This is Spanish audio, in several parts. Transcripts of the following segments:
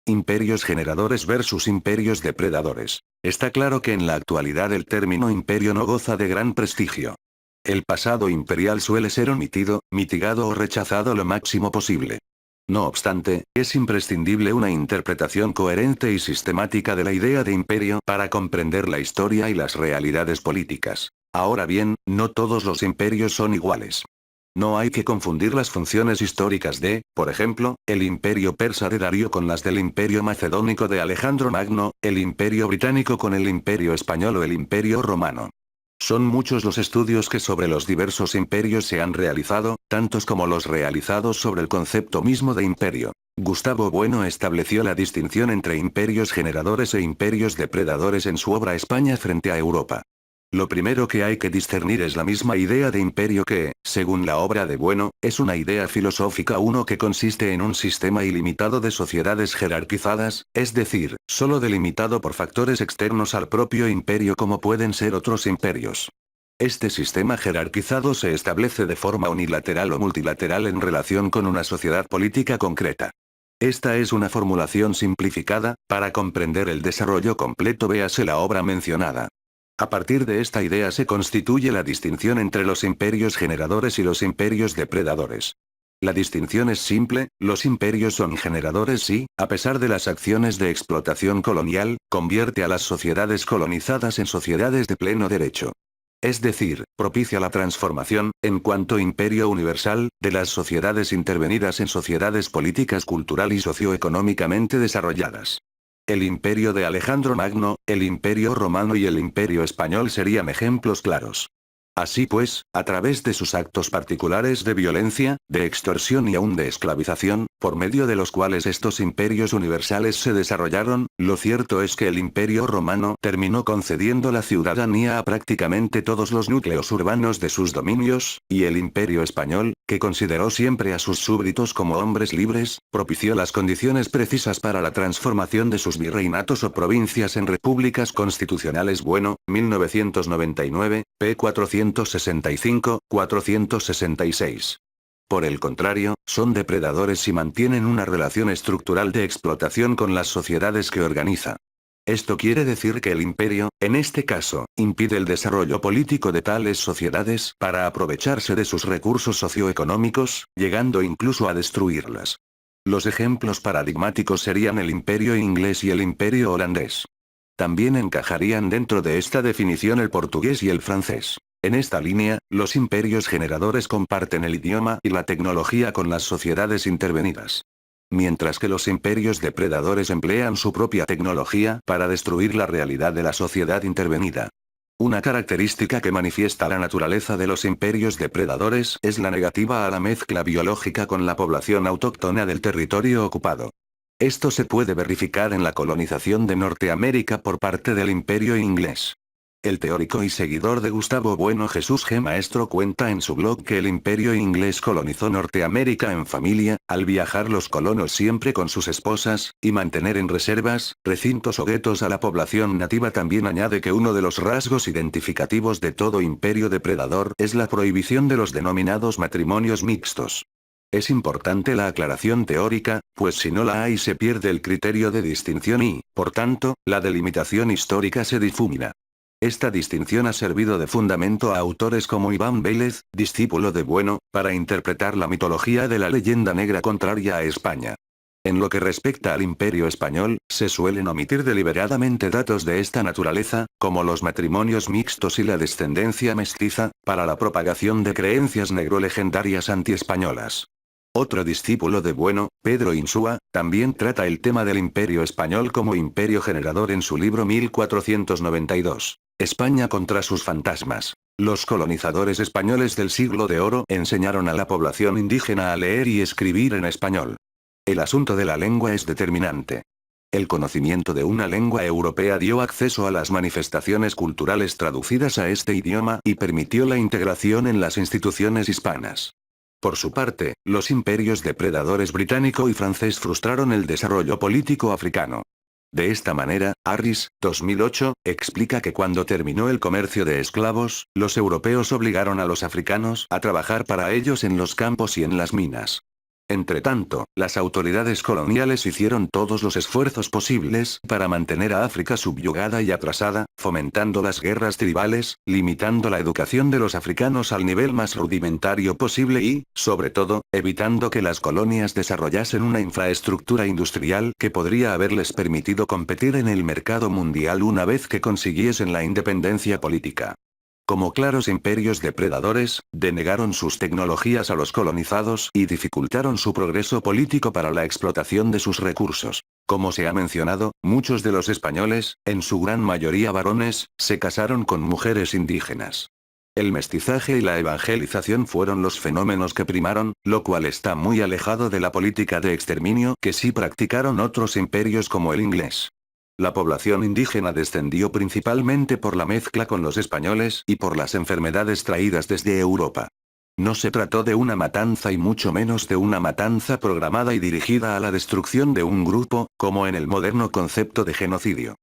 Imperios generadores versus imperios depredadores. Está claro que en la actualidad el término imperio no goza de gran prestigio. El pasado imperial suele ser omitido, mitigado o rechazado lo máximo posible. No obstante, es imprescindible una interpretación coherente y sistemática de la idea de imperio para comprender la historia y las realidades políticas. Ahora bien, no todos los imperios son iguales. No hay que confundir las funciones históricas de, por ejemplo, el imperio persa de Darío con las del imperio macedónico de Alejandro Magno, el imperio británico con el imperio español o el imperio romano. Son muchos los estudios que sobre los diversos imperios se han realizado, tantos como los realizados sobre el concepto mismo de imperio. Gustavo Bueno estableció la distinción entre imperios generadores e imperios depredadores en su obra España frente a Europa. Lo primero que hay que discernir es la misma idea de imperio que, según la obra de Bueno, es una idea filosófica uno que consiste en un sistema ilimitado de sociedades jerarquizadas, es decir, solo delimitado por factores externos al propio imperio como pueden ser otros imperios. Este sistema jerarquizado se establece de forma unilateral o multilateral en relación con una sociedad política concreta. Esta es una formulación simplificada, para comprender el desarrollo completo véase la obra mencionada. A partir de esta idea se constituye la distinción entre los imperios generadores y los imperios depredadores. La distinción es simple, los imperios son generadores y, a pesar de las acciones de explotación colonial, convierte a las sociedades colonizadas en sociedades de pleno derecho. Es decir, propicia la transformación, en cuanto imperio universal, de las sociedades intervenidas en sociedades políticas cultural y socioeconómicamente desarrolladas. El imperio de Alejandro Magno, el imperio romano y el imperio español serían ejemplos claros. Así pues, a través de sus actos particulares de violencia, de extorsión y aún de esclavización, por medio de los cuales estos imperios universales se desarrollaron, lo cierto es que el imperio romano terminó concediendo la ciudadanía a prácticamente todos los núcleos urbanos de sus dominios, y el imperio español, que consideró siempre a sus súbditos como hombres libres, propició las condiciones precisas para la transformación de sus virreinatos o provincias en repúblicas constitucionales. Bueno, 1999, p. 465-466. Por el contrario, son depredadores y mantienen una relación estructural de explotación con las sociedades que organiza. Esto quiere decir que el imperio, en este caso, impide el desarrollo político de tales sociedades para aprovecharse de sus recursos socioeconómicos, llegando incluso a destruirlas. Los ejemplos paradigmáticos serían el imperio inglés y el imperio holandés. También encajarían dentro de esta definición el portugués y el francés. En esta línea, los imperios generadores comparten el idioma y la tecnología con las sociedades intervenidas. Mientras que los imperios depredadores emplean su propia tecnología para destruir la realidad de la sociedad intervenida. Una característica que manifiesta la naturaleza de los imperios depredadores es la negativa a la mezcla biológica con la población autóctona del territorio ocupado. Esto se puede verificar en la colonización de Norteamérica por parte del imperio inglés. El teórico y seguidor de Gustavo Bueno Jesús G. Maestro cuenta en su blog que el imperio inglés colonizó Norteamérica en familia, al viajar los colonos siempre con sus esposas, y mantener en reservas, recintos o guetos a la población nativa. También añade que uno de los rasgos identificativos de todo imperio depredador es la prohibición de los denominados matrimonios mixtos. Es importante la aclaración teórica, pues si no la hay se pierde el criterio de distinción y, por tanto, la delimitación histórica se difumina. Esta distinción ha servido de fundamento a autores como Iván Vélez, discípulo de Bueno, para interpretar la mitología de la leyenda negra contraria a España. En lo que respecta al imperio español, se suelen omitir deliberadamente datos de esta naturaleza, como los matrimonios mixtos y la descendencia mestiza, para la propagación de creencias negro-legendarias antiespañolas. Otro discípulo de Bueno, Pedro Insúa, también trata el tema del imperio español como imperio generador en su libro 1492. España contra sus fantasmas. Los colonizadores españoles del siglo de oro enseñaron a la población indígena a leer y escribir en español. El asunto de la lengua es determinante. El conocimiento de una lengua europea dio acceso a las manifestaciones culturales traducidas a este idioma y permitió la integración en las instituciones hispanas. Por su parte, los imperios depredadores británico y francés frustraron el desarrollo político africano. De esta manera, Harris, 2008, explica que cuando terminó el comercio de esclavos, los europeos obligaron a los africanos a trabajar para ellos en los campos y en las minas. Entretanto, las autoridades coloniales hicieron todos los esfuerzos posibles para mantener a África subyugada y atrasada, fomentando las guerras tribales, limitando la educación de los africanos al nivel más rudimentario posible y, sobre todo, evitando que las colonias desarrollasen una infraestructura industrial que podría haberles permitido competir en el mercado mundial una vez que consiguiesen la independencia política. Como claros imperios depredadores, denegaron sus tecnologías a los colonizados y dificultaron su progreso político para la explotación de sus recursos. Como se ha mencionado, muchos de los españoles, en su gran mayoría varones, se casaron con mujeres indígenas. El mestizaje y la evangelización fueron los fenómenos que primaron, lo cual está muy alejado de la política de exterminio que sí practicaron otros imperios como el inglés. La población indígena descendió principalmente por la mezcla con los españoles y por las enfermedades traídas desde Europa. No se trató de una matanza y mucho menos de una matanza programada y dirigida a la destrucción de un grupo, como en el moderno concepto de genocidio.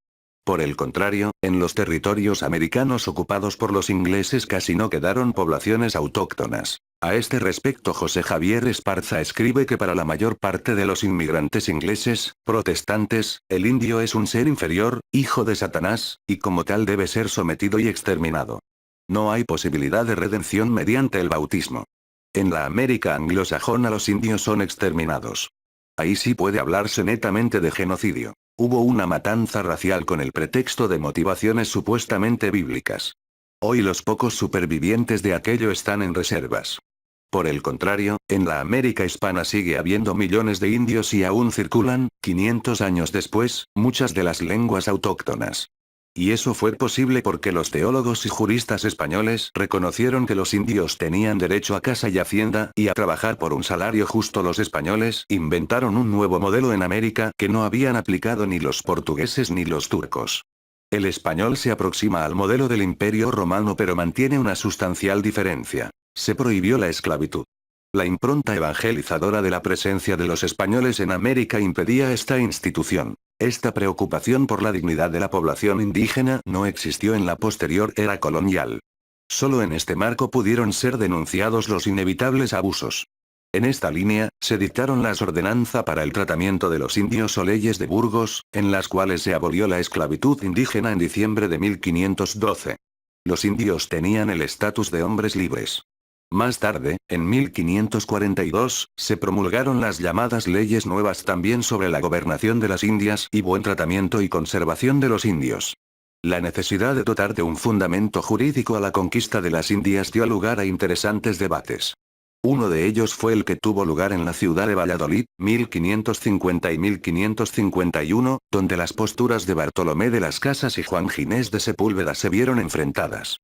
Por el contrario, en los territorios americanos ocupados por los ingleses casi no quedaron poblaciones autóctonas. A este respecto José Javier Esparza escribe que para la mayor parte de los inmigrantes ingleses, protestantes, el indio es un ser inferior, hijo de Satanás, y como tal debe ser sometido y exterminado. No hay posibilidad de redención mediante el bautismo. En la América anglosajona los indios son exterminados. Ahí sí puede hablarse netamente de genocidio. Hubo una matanza racial con el pretexto de motivaciones supuestamente bíblicas. Hoy los pocos supervivientes de aquello están en reservas. Por el contrario, en la América hispana sigue habiendo millones de indios y aún circulan, 500 años después, muchas de las lenguas autóctonas. Y eso fue posible porque los teólogos y juristas españoles reconocieron que los indios tenían derecho a casa y hacienda y a trabajar por un salario justo. Los españoles inventaron un nuevo modelo en América que no habían aplicado ni los portugueses ni los turcos. El español se aproxima al modelo del Imperio Romano pero mantiene una sustancial diferencia. Se prohibió la esclavitud. La impronta evangelizadora de la presencia de los españoles en América impedía esta institución. Esta preocupación por la dignidad de la población indígena no existió en la posterior era colonial. Solo en este marco pudieron ser denunciados los inevitables abusos. En esta línea, se dictaron las ordenanzas para el tratamiento de los indios o leyes de Burgos, en las cuales se abolió la esclavitud indígena en diciembre de 1512. Los indios tenían el estatus de hombres libres. Más tarde, en 1542, se promulgaron las llamadas leyes nuevas también sobre la gobernación de las Indias y buen tratamiento y conservación de los indios. La necesidad de dotar de un fundamento jurídico a la conquista de las Indias dio lugar a interesantes debates. Uno de ellos fue el que tuvo lugar en la ciudad de Valladolid, 1550 y 1551, donde las posturas de Bartolomé de las Casas y Juan Ginés de Sepúlveda se vieron enfrentadas.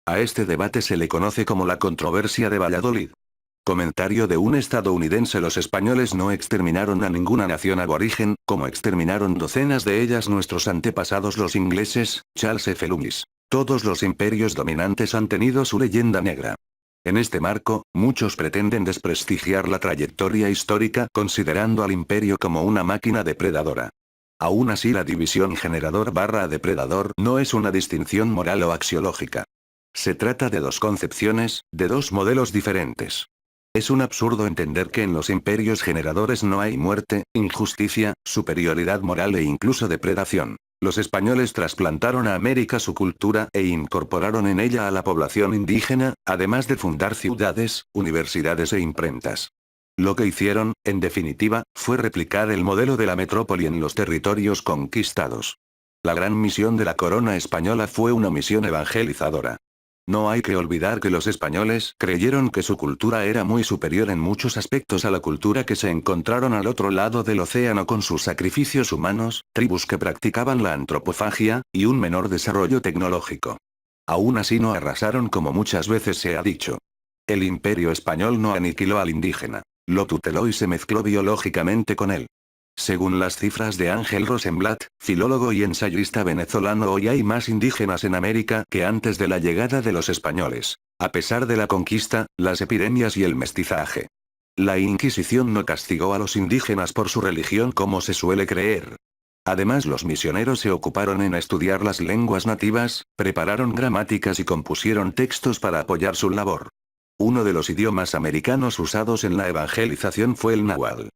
A este debate se le conoce como la controversia de Valladolid. Comentario de un estadounidense: los españoles no exterminaron a ninguna nación aborigen, como exterminaron docenas de ellas nuestros antepasados los ingleses. Charles F. Loomis. Todos los imperios dominantes han tenido su leyenda negra. En este marco, muchos pretenden desprestigiar la trayectoria histórica considerando al imperio como una máquina depredadora. Aún así, la división generador/depredador no es una distinción moral o axiológica. Se trata de dos concepciones, de dos modelos diferentes. Es un absurdo entender que en los imperios generadores no hay muerte, injusticia, superioridad moral e incluso depredación. Los españoles trasplantaron a América su cultura e incorporaron en ella a la población indígena, además de fundar ciudades, universidades e imprentas. Lo que hicieron, en definitiva, fue replicar el modelo de la metrópoli en los territorios conquistados. La gran misión de la corona española fue una misión evangelizadora. No hay que olvidar que los españoles creyeron que su cultura era muy superior en muchos aspectos a la cultura que se encontraron al otro lado del océano con sus sacrificios humanos, tribus que practicaban la antropofagia, y un menor desarrollo tecnológico. Aún así no arrasaron como muchas veces se ha dicho. El imperio español no aniquiló al indígena, lo tuteló y se mezcló biológicamente con él. Según las cifras de Ángel Rosenblatt, filólogo y ensayista venezolano, hoy hay más indígenas en América que antes de la llegada de los españoles, a pesar de la conquista, las epidemias y el mestizaje. La Inquisición no castigó a los indígenas por su religión como se suele creer. Además, los misioneros se ocuparon en estudiar las lenguas nativas, prepararon gramáticas y compusieron textos para apoyar su labor. Uno de los idiomas americanos usados en la evangelización fue el náhuatl.